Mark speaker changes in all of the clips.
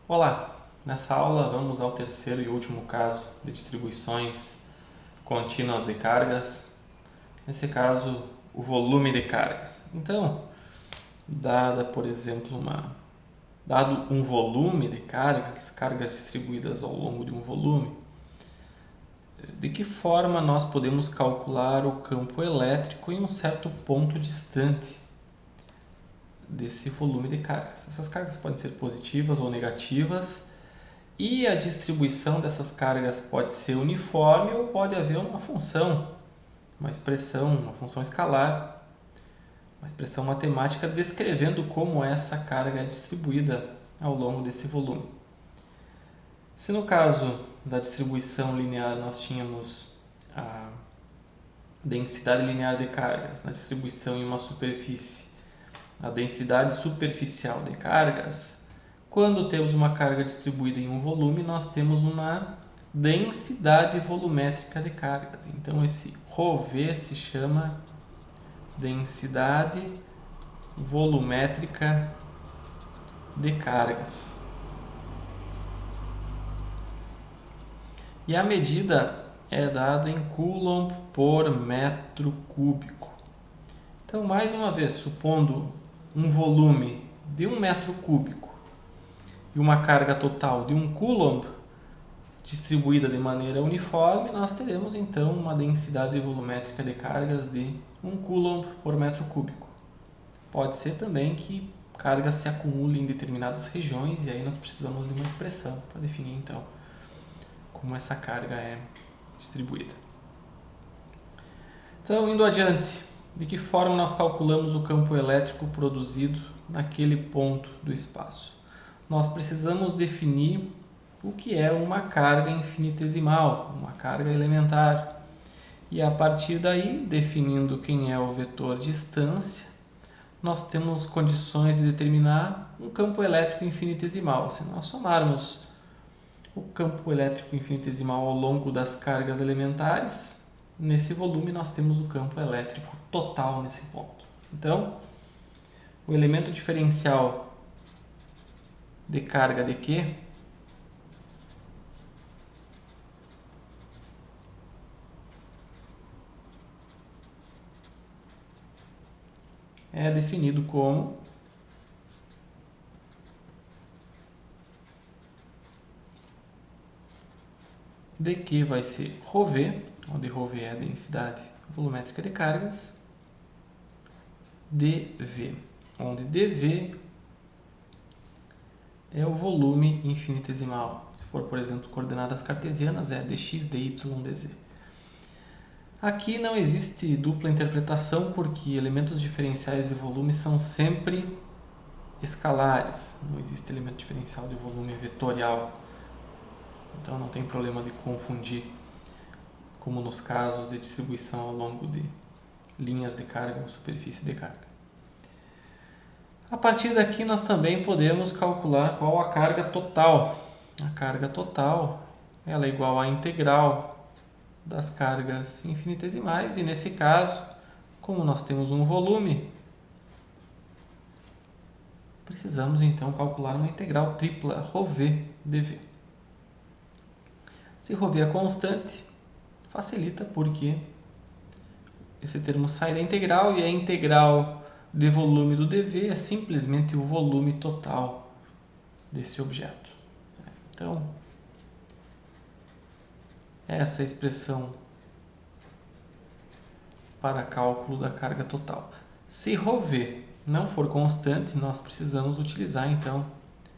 Speaker 1: Olá! Nessa aula vamos ao terceiro e último caso de distribuições contínuas de cargas, nesse caso o volume de cargas. Então, por exemplo, dado um volume de cargas distribuídas ao longo de um volume, de que forma nós podemos calcular o campo elétrico em um certo ponto distante desse volume de cargas? Essas cargas podem ser positivas ou negativas. E a distribuição dessas cargas pode ser uniforme ou pode haver uma função, uma expressão, uma função escalar, uma expressão matemática descrevendo como essa carga é distribuída ao longo desse volume. Se no caso da distribuição linear nós tínhamos a densidade linear de cargas na distribuição em uma superfície, a densidade superficial de cargas, quando temos uma carga distribuída em um volume, nós temos uma densidade volumétrica de cargas. Então, esse ρV se chama densidade volumétrica de cargas. E a medida é dada em Coulomb por metro cúbico. Então, mais uma vez, supondo um volume de 1 metro cúbico e uma carga total de 1 Coulomb, distribuída de maneira uniforme, nós teremos então uma densidade volumétrica de cargas de 1 Coulomb por metro cúbico. Pode ser também que cargas se acumulem em determinadas regiões e aí nós precisamos de uma expressão para definir então como essa carga é distribuída. Então, indo adiante, de que forma nós calculamos o campo elétrico produzido naquele ponto do espaço? Nós precisamos definir o que é uma carga infinitesimal, uma carga elementar. E a partir daí, definindo quem é o vetor distância, nós temos condições de determinar um campo elétrico infinitesimal. Se nós somarmos o campo elétrico infinitesimal ao longo das cargas elementares, nesse volume nós temos o campo elétrico total nesse ponto. Então, o elemento diferencial de carga de Q é definido como dQ vai ser ρV, onde ρV é a densidade volumétrica de cargas, dV, onde dV é o volume infinitesimal. Se for, por exemplo, coordenadas cartesianas, é dx, dy, dz. Aqui não existe dupla interpretação porque elementos diferenciais de volume são sempre escalares. Não existe elemento diferencial de volume vetorial. Então não tem problema de confundir, como nos casos de distribuição ao longo de linhas de carga ou superfície de carga. A partir daqui nós também podemos calcular qual a carga total. A carga total ela é igual à integral das cargas infinitesimais e nesse caso, como nós temos um volume, precisamos então calcular uma integral tripla ρV dV. Se ρV é constante, facilita porque esse termo sai da integral e a integral de volume do dV é simplesmente o volume total desse objeto. Então, essa é a expressão para cálculo da carga total. Se ρV não for constante, nós precisamos utilizar então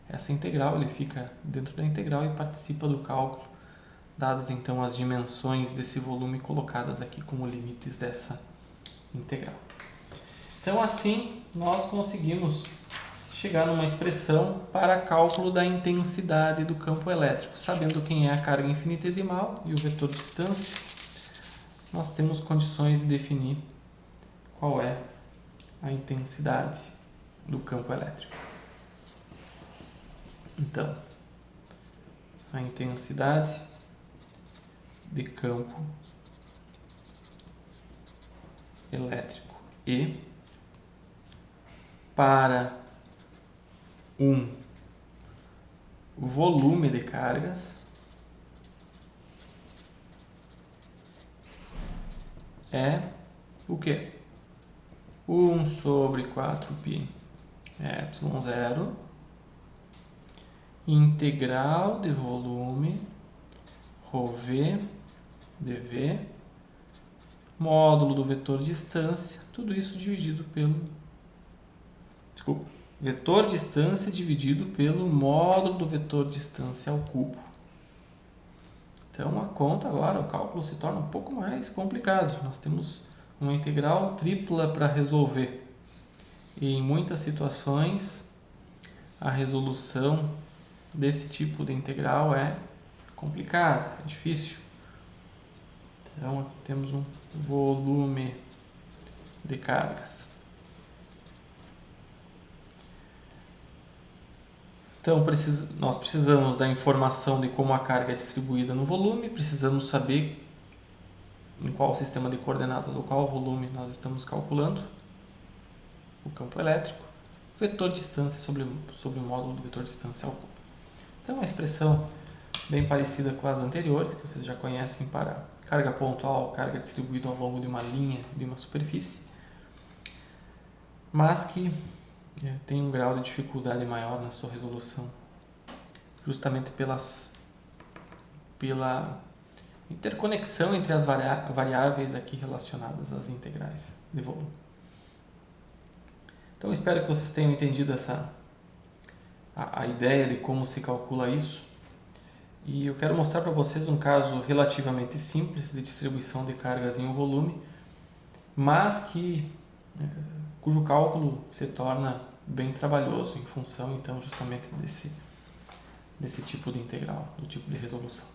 Speaker 1: essa integral, ele fica dentro da integral e participa do cálculo, dadas então as dimensões desse volume colocadas aqui como limites dessa integral. Então assim nós conseguimos chegar numa expressão para cálculo da intensidade do campo elétrico. Sabendo quem é a carga infinitesimal e o vetor distância, nós temos condições de definir qual é a intensidade do campo elétrico. Então, a intensidade de campo elétrico E para um volume de cargas é o quê? 1 sobre 4π ε0 integral de volume ρV dV módulo do vetor distância, tudo isso dividido pelo vetor distância dividido pelo módulo do vetor distância ao cubo. Então a conta agora, o cálculo se torna um pouco mais complicado. Nós temos uma integral tripla para resolver. E em muitas situações a resolução desse tipo de integral é complicada, é difícil. Então aqui temos um volume de cargas. Então, nós precisamos da informação de como a carga é distribuída no volume, precisamos saber em qual sistema de coordenadas ou qual volume nós estamos calculando o campo elétrico, o vetor distância sobre o módulo do vetor distância ao cubo. Então, uma expressão bem parecida com as anteriores, que vocês já conhecem para carga pontual, carga distribuída ao longo de uma linha de uma superfície, mas que tem um grau de dificuldade maior na sua resolução, justamente pela interconexão entre as variáveis aqui relacionadas às integrais de volume. Então, espero que vocês tenham entendido a ideia de como se calcula isso. E eu quero mostrar para vocês um caso relativamente simples de distribuição de cargas em um volume, mas cujo cálculo se torna bem trabalhoso em função, então, justamente desse tipo de integral, do tipo de resolução.